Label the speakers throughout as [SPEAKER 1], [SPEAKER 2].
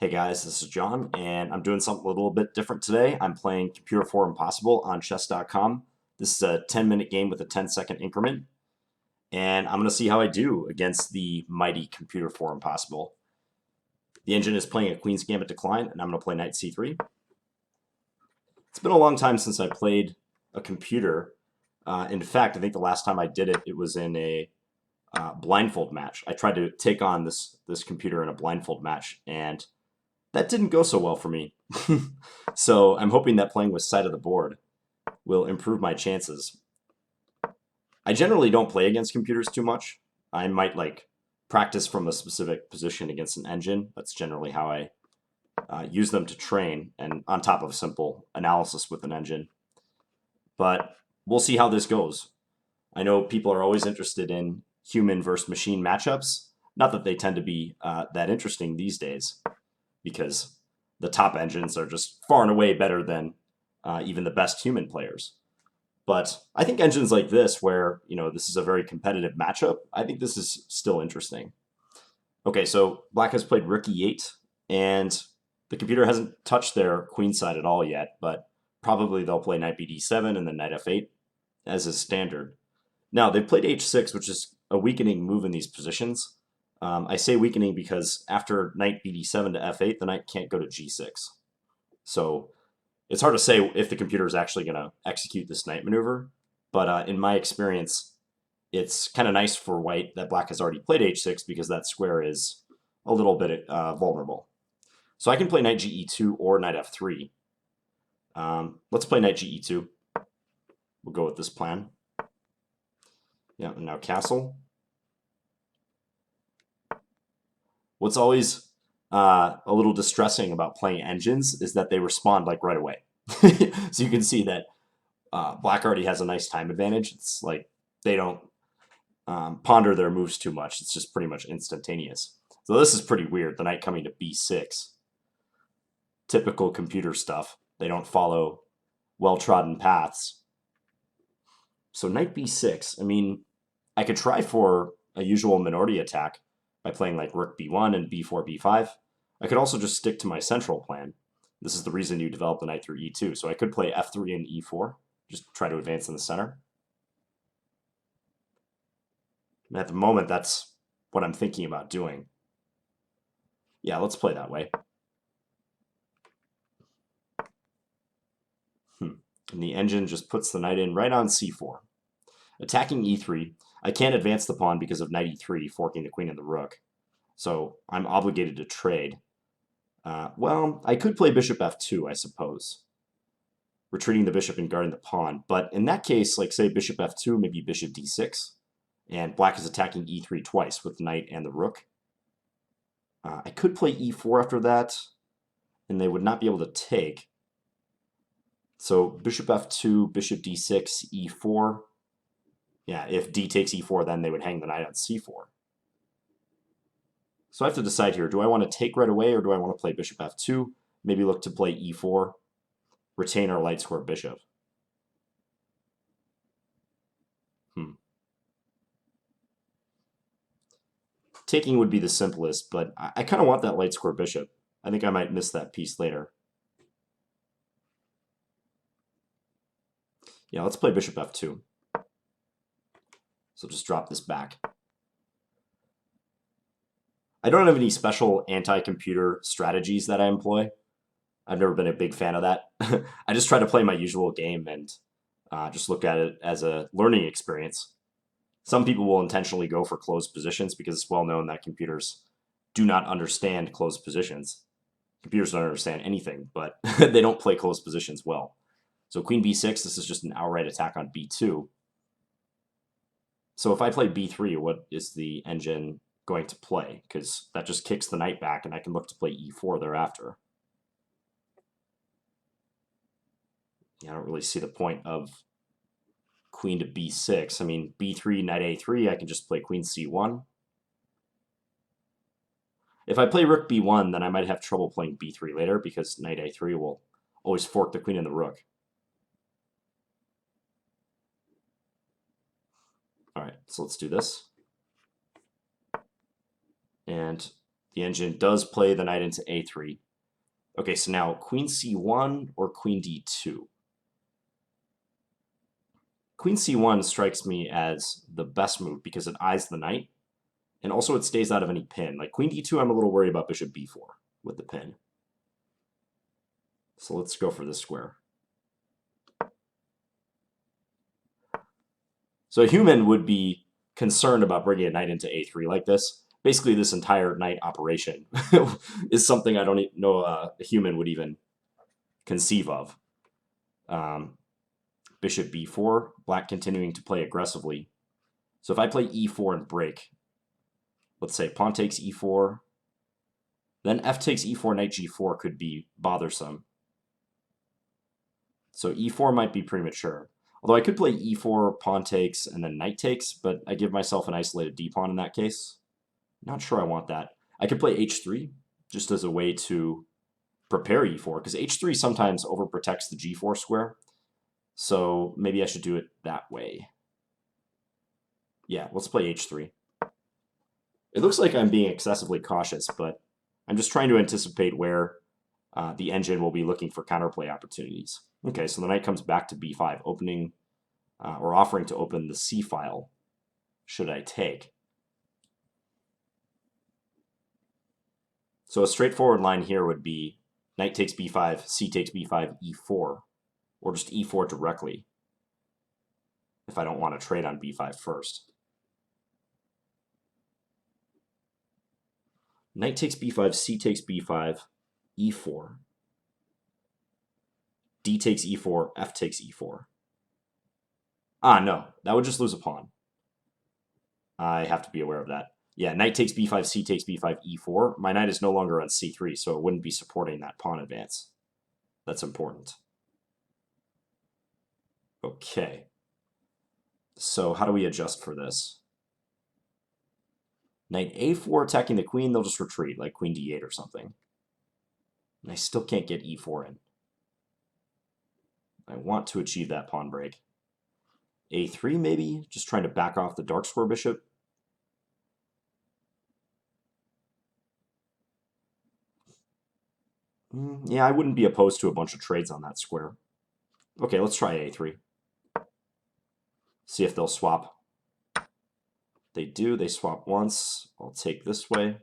[SPEAKER 1] Hey guys, this is John, and I'm doing something a little bit different today. I'm playing Computer4-IMPOSSIBLE on chess.com. This is a 10-minute game with a 10-second increment, and I'm going to see how I do against the mighty Computer4-IMPOSSIBLE. The engine is playing a Queen's Gambit decline, and I'm going to play Knight c3. It's been a long time since I played a computer. In fact, I think the last time I did it, it was in a blindfold match. I tried to take on this computer in a blindfold match, and that didn't go so well for me. So I'm hoping that playing with side of the board will improve my chances. I generally don't play against computers too much. I might like practice from a specific position against an engine. That's generally how I use them to train, and on top of simple analysis with an engine. But we'll see how this goes. I know people are always interested in human versus machine matchups. Not that they tend to be that interesting these days, because the top engines are just far and away better than even the best human players. But I think engines like this, where this is a very competitive matchup, I think this is still interesting. Okay, so Black has played Rook e8, and the computer hasn't touched their queen side at all yet, but probably they'll play Knight bd7 and then Knight f8 as is standard. Now, they've played h6, which is a weakening move in these positions. I say weakening because after Knight bd7 to f8, the knight can't go to g6. So it's hard to say if the computer is actually going to execute this knight maneuver. But in my experience, it's kind of nice for white that black has already played h6 because that square is a little bit vulnerable. So I can play knight ge2 or knight f3. Let's play knight ge2. We'll go with this plan. Yeah, and now castle. What's always a little distressing about playing engines is that they respond like right away. So you can see that black already has a nice time advantage. It's like they don't ponder their moves too much. It's just pretty much instantaneous. So this is pretty weird, the knight coming to b6. Typical computer stuff. They don't follow well-trodden paths. So knight b6, I mean, I could try for a usual minority attack by playing like rook b1 and b4, b5. I could also just stick to my central plan. This is the reason you develop the knight through e2. So I could play f3 and e4, just try to advance in the center. And at the moment, that's what I'm thinking about doing. Yeah, let's play that way. And the engine just puts the knight in right on c4. Attacking e3, I can't advance the pawn because of knight e3, forking the queen and the rook. So I'm obligated to trade. Well, I could play bishop f2, I suppose, retreating the bishop and guarding the pawn. But in that case, like say bishop f2, maybe bishop d6, and black is attacking e3 twice with the knight and the rook. I could play e4 after that, and they would not be able to take. So bishop f2, bishop d6, e4. Yeah, if d takes e4, then they would hang the knight on c4. So I have to decide here, do I want to take right away or do I want to play bishop f2? Maybe look to play e4, retain our light square bishop. Taking would be the simplest, but I kind of want that light square bishop. I think I might miss that piece later. Yeah, let's play bishop f2. So just drop this back. I don't have any special anti-computer strategies that I employ. I've never been a big fan of that. I just try to play my usual game and just look at it as a learning experience. Some people will intentionally go for closed positions because it's well known that computers do not understand closed positions. Computers don't understand anything, but they don't play closed positions well. So queen b6, this is just an outright attack on b2. So if I play b3, what is the engine going to play? Because that just kicks the knight back, and I can look to play e4 thereafter. Yeah, I don't really see the point of queen to b6. I mean, b3, knight a3, I can just play queen c1. If I play rook b1, then I might have trouble playing b3 later because knight a3 will always fork the queen and the rook. All right, so let's do this. And The engine does play the knight into a3. Okay, so now queen c1 or queen d2. Queen c1 strikes me as the best move because it eyes the knight, and also it stays out of any pin. Like queen d2, I'm a little worried about bishop b4 with the pin. So let's go for this square. So a human would be concerned about bringing a knight into a3 like this. Basically, this entire knight operation is something I don't know a human would even conceive of. Bishop b4, black continuing to play aggressively. So if I play e4 and break, let's say pawn takes e4, then f takes e4, knight g4 could be bothersome. So e4 might be premature. Although I could play e4, pawn takes, and then knight takes, but I give myself an isolated d-pawn in that case. Not sure I want that. I could play h3 just as a way to prepare e4, because h3 sometimes overprotects the g4 square. So maybe I should do it that way. Yeah, let's play h3. It looks like I'm being excessively cautious, but I'm just trying to anticipate where the engine will be looking for counterplay opportunities. Okay, so the knight comes back to b5, opening or offering to open the c file. Should I take? So a straightforward line here would be knight takes b5, c takes b5, e4, or just e4 directly if I don't want to trade on b5 first. Knight takes b5, c takes b5, e4. D takes e4, f takes e4. Ah, no, that would just lose a pawn. I have to be aware of that. Yeah, knight takes b5, c takes b5, e4. My knight is no longer on c3, so it wouldn't be supporting that pawn advance. That's important. Okay. So how do we adjust for this? Knight a4 attacking the queen, they'll just retreat, like queen d8 or something. And I still can't get e4 in. I want to achieve that pawn break. a3 maybe, just trying to back off the dark square bishop. Yeah, I wouldn't be opposed to a bunch of trades on that square. Okay, let's try a3. See if they'll swap. They do, they swap once. I'll take this way.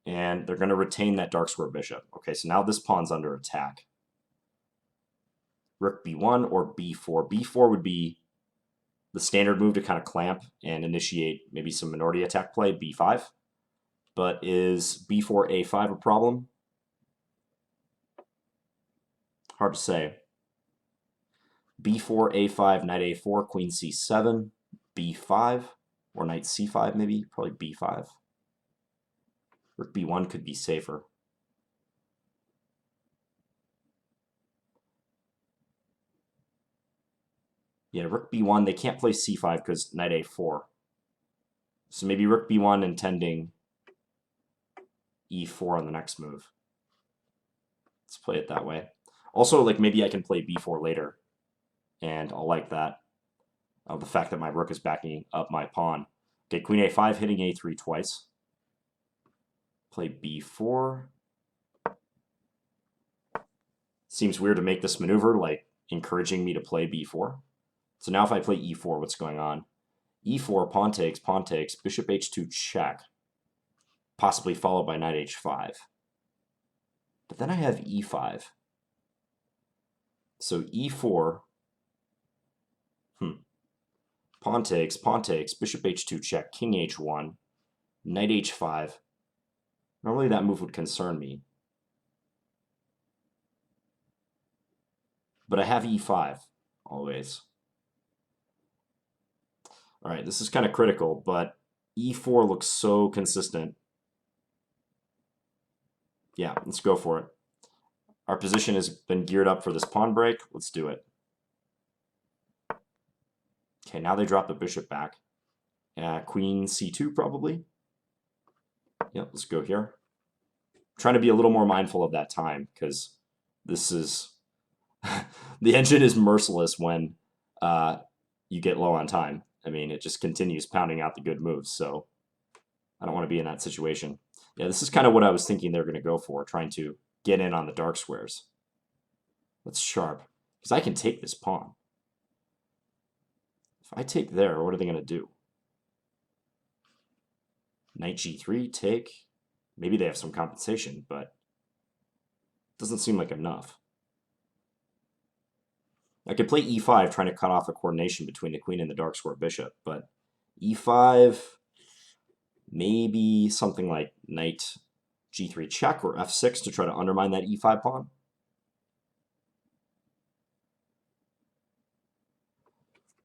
[SPEAKER 1] And they're going to retain that dark square bishop. Okay, so now this pawn's under attack. Rook b1 or b4. b4 would be the standard move to kind of clamp and initiate maybe some minority attack play, b5. But is b4, a5 a problem? Hard to say. b4, a5, knight a4, queen c7, b5, or knight c5 maybe, probably b5. Rook b1 could be safer. Yeah, rook b1, they can't play c5 because knight a4. So maybe rook b1 intending e4 on the next move. Let's play it that way. Also, like maybe I can play b4 later, and I'll like that. The fact that my rook is backing up my pawn. Okay, queen a5 hitting a3 twice. Play b4. Seems weird to make this maneuver, like encouraging me to play b4. So now if I play e4, what's going on? e4, pawn takes, bishop h2 check. Possibly followed by knight h5. But then I have e5. So e4, pawn takes, bishop h2 check, king h1, knight h5. Normally that move would concern me. But I have e5, always. All right, this is kind of critical, but e4 looks so consistent. Yeah, let's go for it. Our position has been geared up for this pawn break. Let's do it. Okay, now they drop the bishop back. Queen c2 probably. Yep, let's go here. Trying to be a little more mindful of that time because this is the engine is merciless when you get low on time. I mean, it just continues pounding out the good moves. So I don't want to be in that situation. Yeah, this is kind of what I was thinking they're going to go for, trying to get in on the dark squares. That's sharp, because I can take this pawn. If I take there, what are they going to do? Knight g3, take. Maybe they have some compensation, but it doesn't seem like enough. I could play e5, trying to cut off a coordination between the queen and the dark square bishop, but e5, maybe something like knight g3 check or f6 to try to undermine that e5 pawn.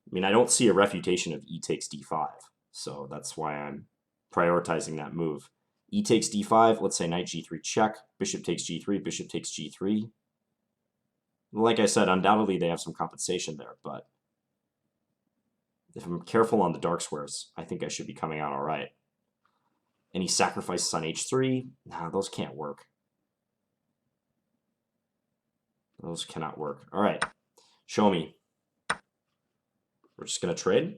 [SPEAKER 1] I mean, I don't see a refutation of e takes d5, so that's why I'm prioritizing that move. E takes d5, let's say knight g3 check, bishop takes g3, bishop takes g3. Like I said, undoubtedly they have some compensation there, but if I'm careful on the dark squares, I think I should be coming out all right. Any sacrifices on h3? Nah, those can't work. Those cannot work. All right, show me. We're just going to trade.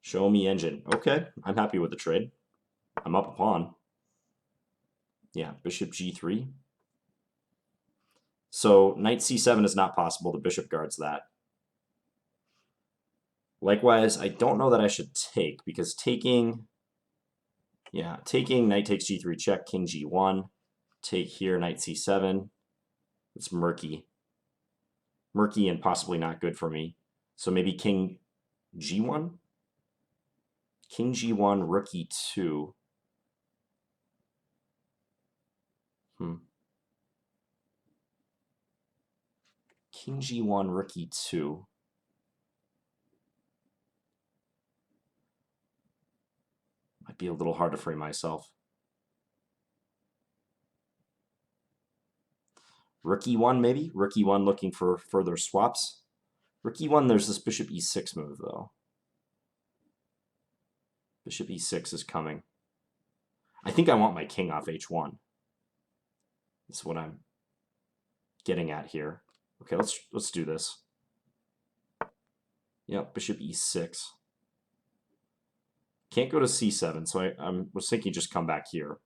[SPEAKER 1] Show me engine. Okay, I'm happy with the trade. I'm up a pawn. Yeah, bishop g3. So knight c7 is not possible. The bishop guards that. Likewise, I don't know that I should take, because taking knight takes g3 check, king g1. Take here, knight c7. It's murky. Murky and possibly not good for me. So maybe king g1? King g1, rook e2. King g1, rook e2. Might be a little hard to free myself. Rook e1 maybe? Rook e1 looking for further swaps. Rook e1, there's this bishop e6 move though. Bishop e6 is coming. I think I want my king off h1. That's what I'm getting at here. Okay, let's do this. Yep, bishop e6. Can't go to c7, so I was thinking just come back here.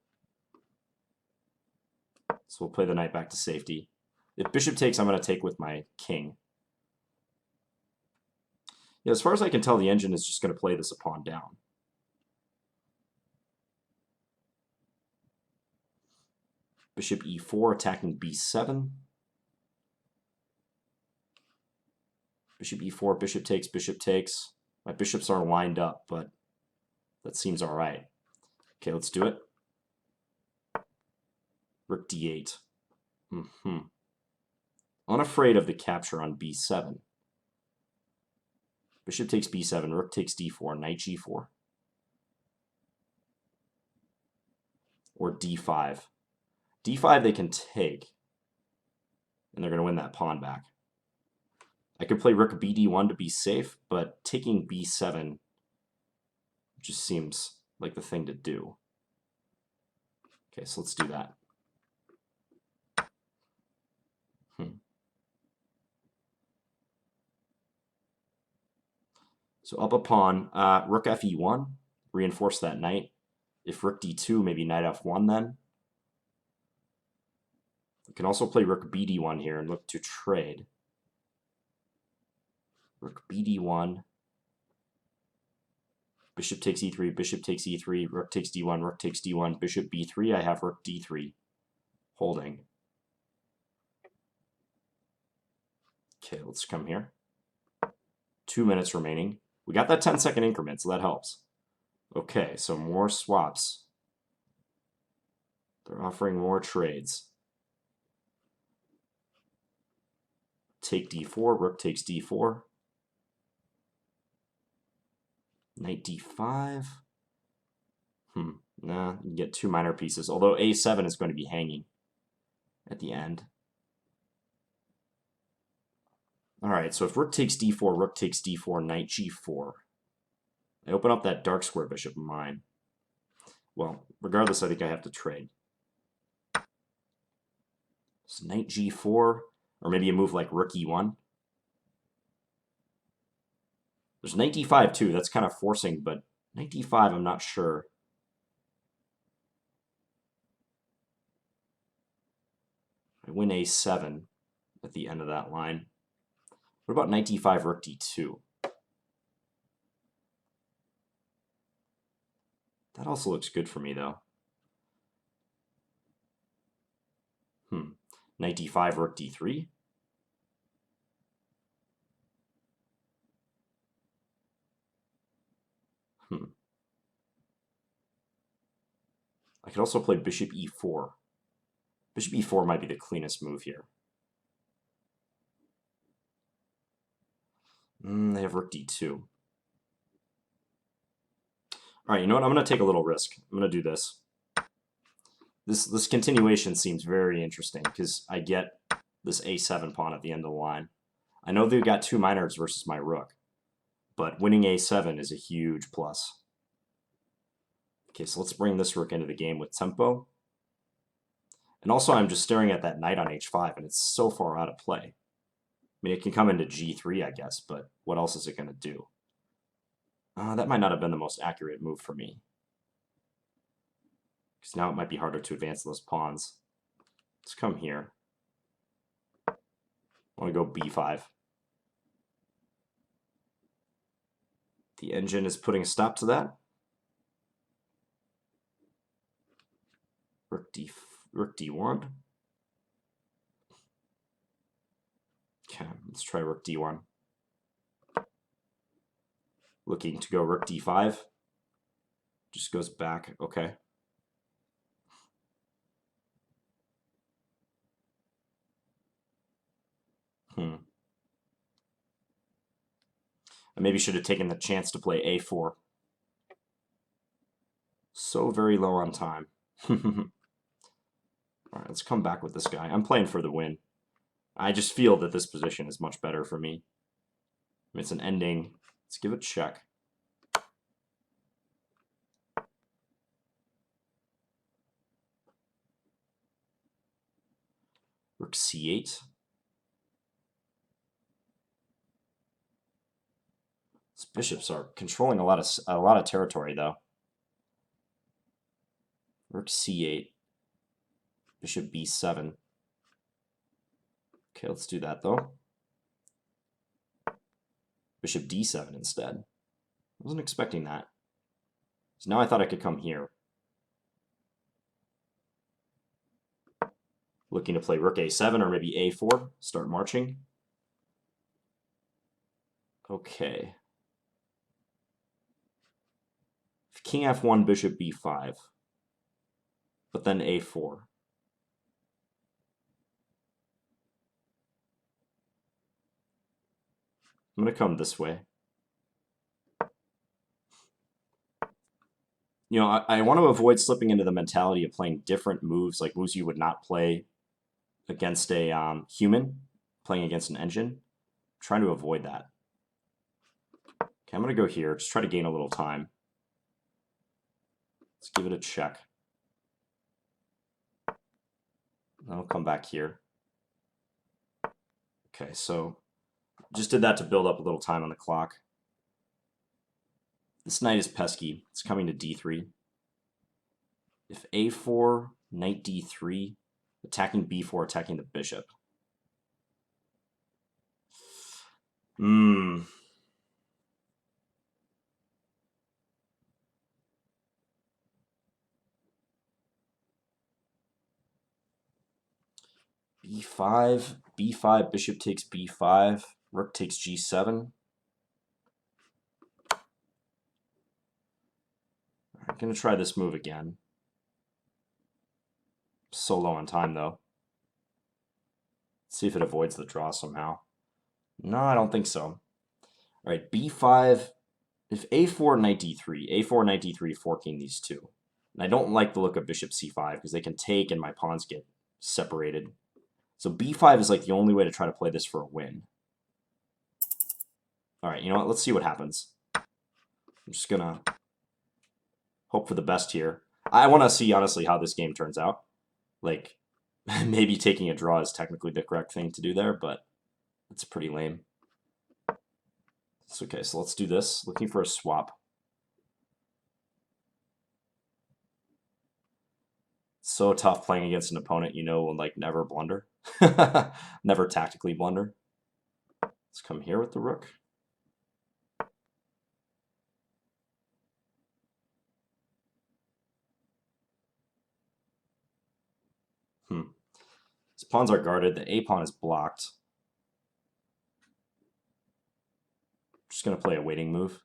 [SPEAKER 1] So we'll play the knight back to safety. If bishop takes, I'm going to take with my king. Yeah, as far as I can tell, the engine is just going to play this a pawn down. Bishop e4 attacking b7. Bishop e4, bishop takes, bishop takes. My bishops are lined up, but that seems all right. Okay, let's do it. Rook d8. Unafraid of the capture on b7. Bishop takes b7, rook takes d4, knight g4. Or d5. d5 they can take, and they're going to win that pawn back. I could play rook bd1 to be safe, but taking b7 just seems like the thing to do. Okay, so let's do that. So up a pawn, rook fe1, reinforce that knight. If rook d2, maybe knight f1 then. You can also play rook bd1 here and look to trade. Rook bd1. Bishop takes e3, bishop takes e3, rook takes d1, rook takes d1, bishop b3. I have rook d3 holding. Okay, let's come here. 2 minutes remaining. We got that 10-second increment, so that helps. Okay, so more swaps. They're offering more trades. Take d4, rook takes d4. Knight d5. Nah, you get 2 minor pieces, although a7 is going to be hanging at the end. All right, so if rook takes d4, rook takes d4, knight g4. I open up that dark square bishop of mine. Well, regardless, I think I have to trade. So knight g4, or maybe a move like rook e1. There's knight d5 too. That's kind of forcing, but Knight d5, I'm not sure. I win a7 at the end of that line. What about knight d5, rook d2? That also looks good for me, though. Knight d5, rook d3? I could also play bishop e4. Bishop e4 might be the cleanest move here. They have rook d2. All right, you know what? I'm going to take a little risk. I'm going to do this. This continuation seems very interesting because I get this a7 pawn at the end of the line. I know they've got 2 minors versus my rook, but winning a7 is a huge plus. Okay, so let's bring this rook into the game with tempo. And also I'm just staring at that knight on h5, and it's so far out of play. I mean, it can come into g3, I guess, but what else is it going to do? That might not have been the most accurate move for me. Because now it might be harder to advance those pawns. Let's come here. I want to go b5. The engine is putting a stop to that. Rook d1. Okay, let's try rook d1. Looking to go rook d5. Just goes back. Okay. I maybe should have taken the chance to play a4. So very low on time. Alright, let's come back with this guy. I'm playing for the win. I just feel that this position is much better for me. It's an ending. Let's give it a check. Rook c8. These bishops are controlling a lot of territory, though. Rook c8. Bishop b7. Okay, let's do that, though. Bishop d7 instead. I wasn't expecting that. So now I thought I could come here. Looking to play rook a7 or maybe a4. Start marching. Okay. King f1, bishop b5. But then a4. I'm going to come this way. You know, I want to avoid slipping into the mentality of playing different moves, like moves you would not play against a human, playing against an engine. I'm trying to avoid that. Okay, I'm going to go here, just try to gain a little time. Let's give it a check. Then I'll come back here. Okay, so just did that to build up a little time on the clock. This knight is pesky. It's coming to d3. If a4, knight d3, attacking b4, attacking the bishop. b5, b5, bishop takes b5, rook takes g7. I'm going to try this move again. So low on time, though. Let's see if it avoids the draw somehow. No, I don't think so. All right, b5. If a4, knight d3, a4, knight d3, forking these two. And I don't like the look of bishop c5 because they can take and my pawns get separated. So b5 is like the only way to try to play this for a win. All right, you know what? Let's see what happens. I'm just going to hope for the best here. I want to see, honestly, how this game turns out. Like, maybe taking a draw is technically the correct thing to do there, but it's pretty lame. It's okay, so let's do this. Looking for a swap. So tough playing against an opponent you know will like never blunder. Never tactically blunder. Let's come here with the rook. His pawns are guarded. The A pawn is blocked. Just going to play a waiting move.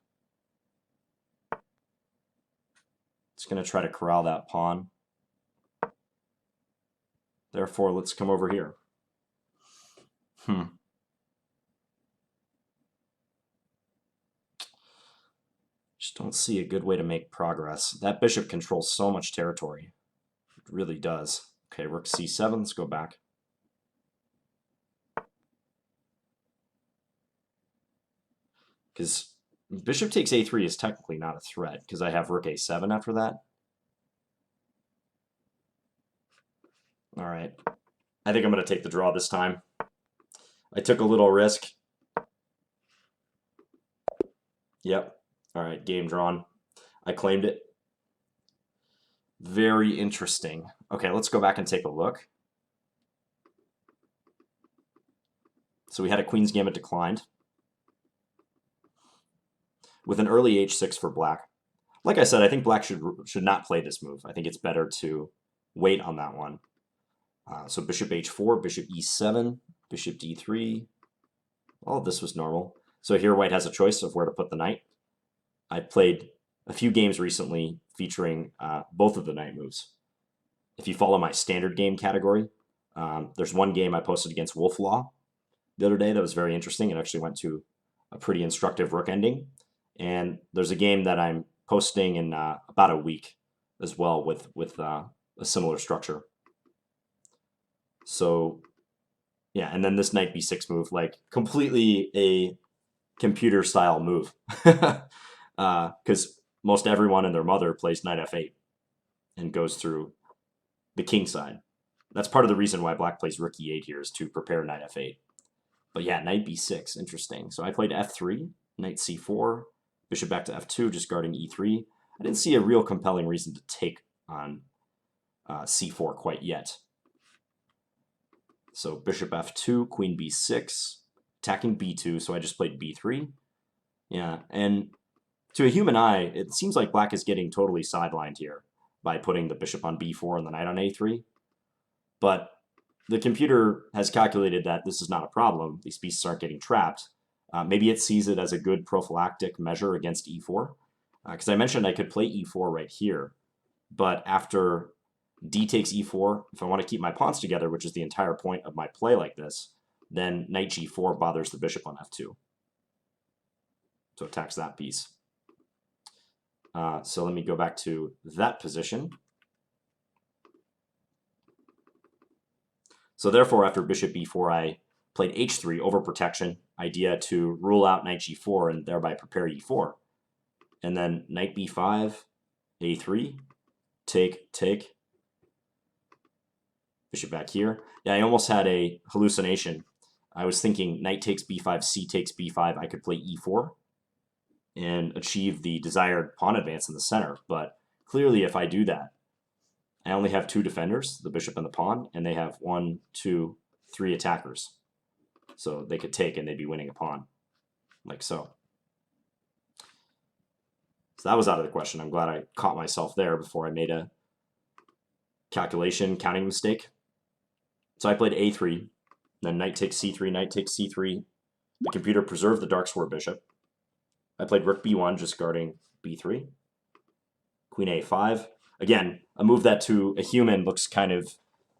[SPEAKER 1] Just going to try to corral that pawn. Therefore, let's come over here. Just don't see a good way to make progress. That bishop controls so much territory. It really does. Okay, rook c7. Let's go back. Because bishop takes a3 is technically not a threat, because I have rook a7 after that. All right. I think I'm going to take the draw this time. I took a little risk. Yep. All right, game drawn. I claimed it. Very interesting. Okay, let's go back and take a look. So we had a Queen's Gambit declined with an early h6 for black. Like I said, I think black should not play this move. I think it's better to wait on that one. So bishop h4, bishop e7, bishop d3. All of this was normal. So here white has a choice of where to put the knight. I played a few games recently featuring both of the knight moves. If you follow my standard game category, there's one game I posted against Wolf Law the other day that was very interesting. It actually went to a pretty instructive rook ending. And there's a game that I'm posting in about a week as well with a similar structure. So yeah, and then this knight b6 move, like completely a computer style move. Because most everyone and their mother plays knight f8 and goes through the king side. That's part of the reason why black plays rook e8 here, is to prepare knight f8. But yeah, knight b6, interesting. So I played f3, knight c4, bishop back to f2, just guarding e3. I didn't see a real compelling reason to take on c4 quite yet. So bishop f2, queen b6, attacking b2, so I just played b3. Yeah, and to a human eye, it seems like black is getting totally sidelined here by putting the bishop on b4 and the knight on a3. But the computer has calculated that this is not a problem. These pieces aren't getting trapped. Maybe it sees it as a good prophylactic measure against e4. Because I mentioned I could play e4 right here. But after d takes e4, if I want to keep my pawns together, which is the entire point of my play like this, then knight g4 bothers the bishop on f2. So attacks that piece. So let me go back to that position. So therefore, after bishop b4, I played h3 over protection, idea to rule out knight g4 and thereby prepare e4. And then knight b5, a3, take, bishop back here. Yeah, I almost had a hallucination. I was thinking knight takes b5, c takes b5, I could play e4 and achieve the desired pawn advance in the center. But clearly, if I do that, I only have two defenders, the bishop and the pawn, and they have 1, 2, 3 attackers. So they could take and they'd be winning a pawn, like so. So that was out of the question. I'm glad I caught myself there before I made a counting mistake. So I played a3, then knight takes c3, knight takes c3. The computer preserved the dark square bishop. I played rook b1, just guarding b3. Queen a5. Again, a move that to a human looks kind of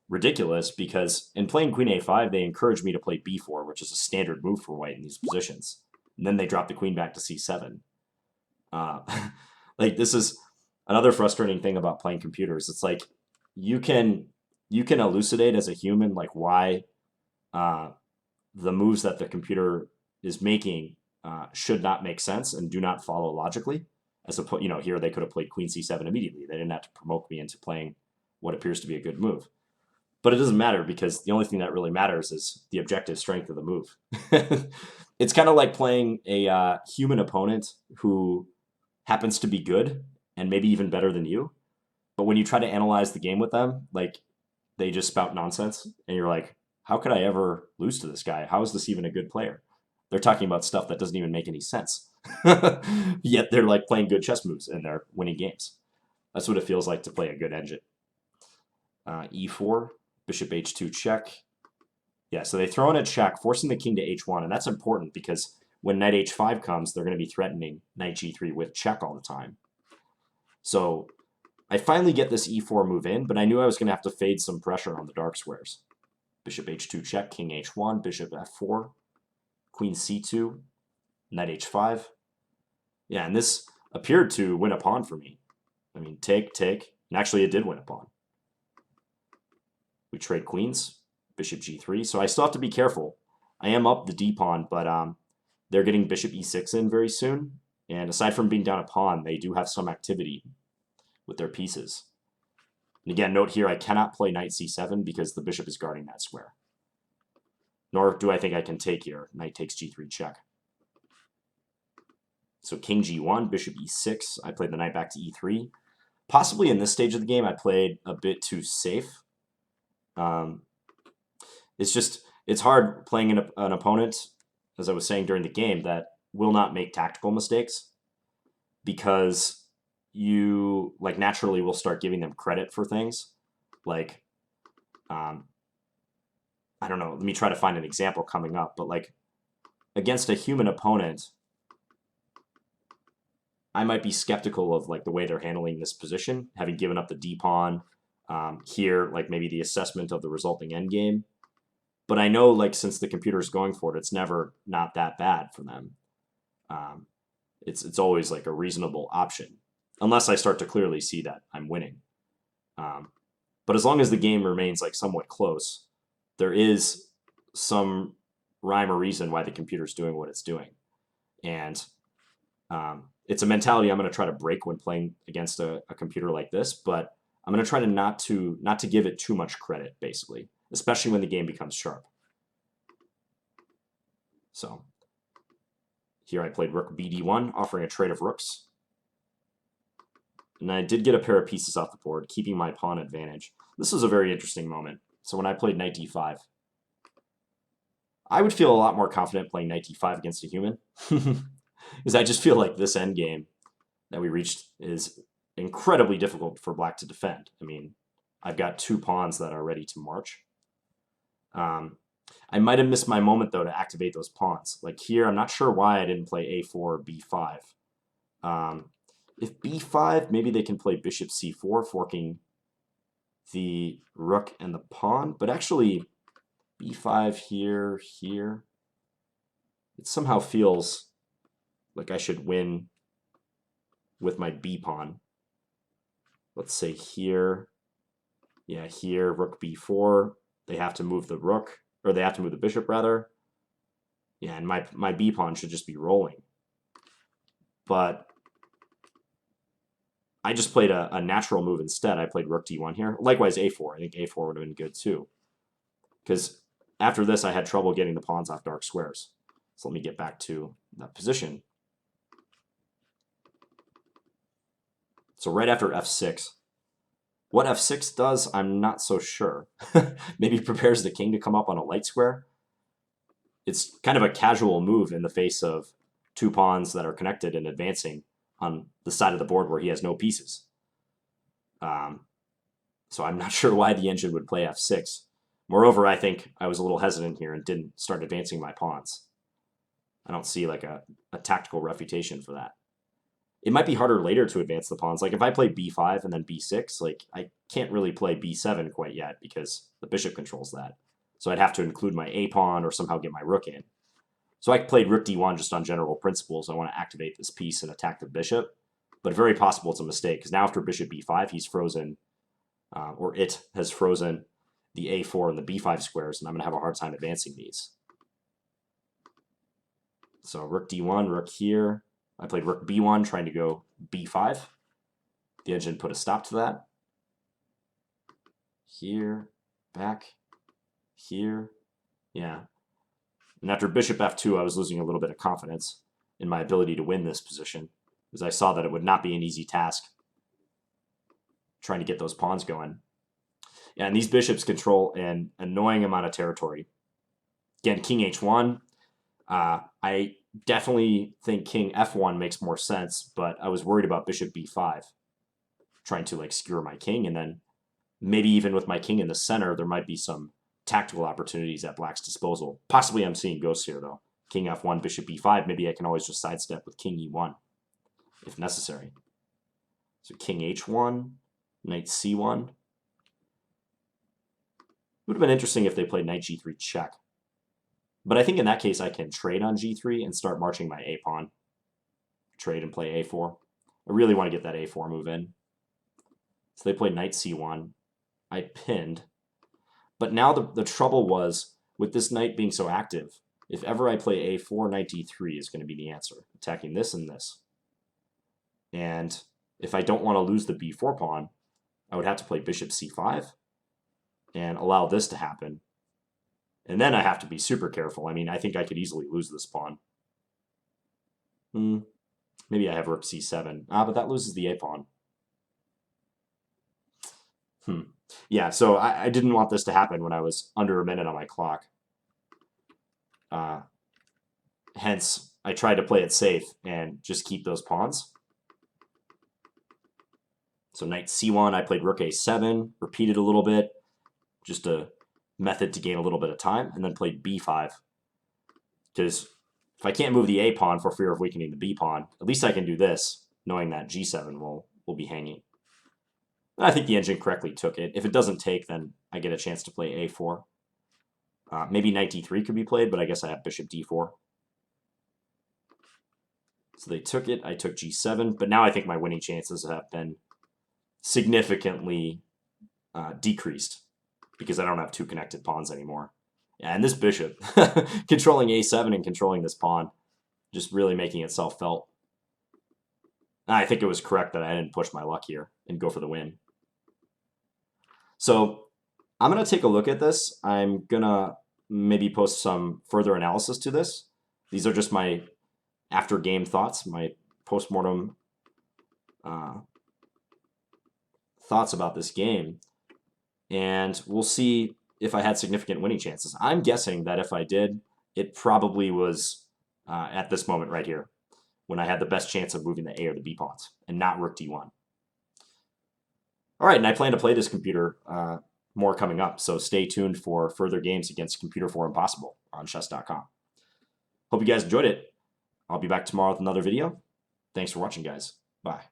[SPEAKER 1] ridiculous, because in playing queen a5, they encourage me to play b4, which is a standard move for white in these positions. And then they drop the queen back to c7. Like, this is another frustrating thing about playing computers. It's like you can elucidate as a human like why the moves that the computer is making should not make sense and do not follow logically. As opposed, here they could have played queen c7 immediately. They didn't have to provoke me into playing what appears to be a good move. But it doesn't matter, because the only thing that really matters is the objective strength of the move. It's kind of like playing a human opponent who happens to be good and maybe even better than you. But when you try to analyze the game with them, like they just spout nonsense, and you're like, how could I ever lose to this guy? How is this even a good player? They're talking about stuff that doesn't even make any sense. Yet they're like playing good chess moves and they're winning games. That's what it feels like to play a good engine. E4, bishop h2 check. Yeah, so they throw in a check, forcing the king to h1, and that's important because when knight h5 comes, they're going to be threatening knight g3 with check all the time. So I finally get this e4 move in, but I knew I was going to have to fade some pressure on the dark squares. Bishop h2 check, king h1, bishop f4, queen c2, knight h5. Yeah, and this appeared to win a pawn for me. I mean, take, and actually it did win a pawn. We trade queens, bishop g3, so I still have to be careful. I am up the d-pawn, but they're getting bishop e6 in very soon, and aside from being down a pawn, they do have some activity with their pieces. And again, note here, I cannot play knight c7 because the bishop is guarding that square. Nor do I think I can take here. Knight takes g3 check. So king g1, bishop e6. I played the knight back to e3. Possibly in this stage of the game, I played a bit too safe. It's hard playing an opponent, as I was saying during the game, that will not make tactical mistakes because you like naturally will start giving them credit for things. Like, I don't know, let me try to find an example coming up, but like against a human opponent, I might be skeptical of like the way they're handling this position, having given up the d-pawn here, like maybe the assessment of the resulting endgame. But I know like since the computer is going for it, it's never not that bad for them. It's always like a reasonable option, unless I start to clearly see that I'm winning. But as long as the game remains like somewhat close, there is some rhyme or reason why the computer's doing what it's doing. And it's a mentality I'm going to try to break when playing against a computer like this, but I'm going to try to not to give it too much credit, basically, especially when the game becomes sharp. So here I played rook bd1, offering a trade of rooks. And I did get a pair of pieces off the board, keeping my pawn advantage. This was a very interesting moment. So when I played knight d5, I would feel a lot more confident playing knight d5 against a human. Because I just feel like this endgame that we reached is incredibly difficult for black to defend. I mean, I've got two pawns that are ready to march. I might have missed my moment, though, to activate those pawns. Like here, I'm not sure why I didn't play a4 or b5. If b5, maybe they can play bishop c4, forking the rook and the pawn. But actually, b5 here, here. It somehow feels like I should win with my b pawn. Let's say here. Yeah, here, rook b4. They have to move the rook, or they have to move the bishop, rather. Yeah, and my b pawn should just be rolling. But I just played a natural move instead. I played rook d1 here. Likewise, a4. I think a4 would have been good too. Because after this, I had trouble getting the pawns off dark squares. So let me get back to that position. So right after f6. What f6 does, I'm not so sure. Maybe prepares the king to come up on a light square. It's kind of a casual move in the face of two pawns that are connected and advancing on the side of the board where he has no pieces. So I'm not sure why the engine would play f6. Moreover, I think I was a little hesitant here and didn't start advancing my pawns. I don't see like a tactical refutation for that. It might be harder later to advance the pawns. Like if I play b5 and then b6, like I can't really play b7 quite yet because the bishop controls that. So I'd have to include my a pawn or somehow get my rook in. So I played rook d1 just on general principles. I want to activate this piece and attack the bishop. But very possible it's a mistake because now after bishop b5, he's frozen, or it has frozen the a4 and the b5 squares, and I'm going to have a hard time advancing these. So rook d1, rook here. I played rook b1, trying to go b5. The engine put a stop to that. Here, back, here. Yeah. And after bishop f2, I was losing a little bit of confidence in my ability to win this position, because I saw that it would not be an easy task. trying to get those pawns going. Yeah, and these bishops control an annoying amount of territory. Again, king h1. I definitely think king f1 makes more sense, but I was worried about bishop b5, trying to like skewer my king, and then maybe even with my king in the center, there might be some tactical opportunities at black's disposal. Possibly I'm seeing ghosts here, though. King f1, bishop b5, maybe I can always just sidestep with king e1 if necessary. So king h1, knight c1. Would have been interesting if they played knight g3 check. But I think in that case I can trade on g3 and start marching my a pawn. Trade and play a4. I really want to get that a4 move in. So they played knight c1. I pinned. But now the trouble was, with this knight being so active, if ever I play a4, knight d3 is going to be the answer. Attacking this and this. And if I don't want to lose the b4 pawn, I would have to play bishop c5 and allow this to happen. And then I have to be super careful. I mean, I think I could easily lose this pawn. Maybe I have rook c7. But that loses the a pawn. Yeah, so I didn't want this to happen when I was under a minute on my clock. Hence, I tried to play it safe and just keep those pawns. So knight c1, I played rook a7, repeated a little bit, just a method to gain a little bit of time, and then played b5. Because if I can't move the a pawn for fear of weakening the b pawn, at least I can do this, knowing that g7 will be hanging. And I think the engine correctly took it. If it doesn't take, then I get a chance to play a4. Maybe knight d3 could be played, but I guess I have bishop d4. So they took it, I took g7, but now I think my winning chances have been significantly decreased because I don't have two connected pawns anymore. Yeah, and this bishop, controlling a7 and controlling this pawn, just really making itself felt. I think it was correct that I didn't push my luck here and go for the win. So I'm going to take a look at this. I'm going to maybe post some further analysis to this. These are just my after-game thoughts, my post-mortem thoughts about this game. And we'll see if I had significant winning chances. I'm guessing that if I did, it probably was at this moment right here, when I had the best chance of moving the A or the B pawns, and not rook d1. All right, and I plan to play this computer more coming up, so stay tuned for further games against Computer4-IMPOSSIBLE on chess.com. Hope you guys enjoyed it. I'll be back tomorrow with another video. Thanks for watching, guys. Bye.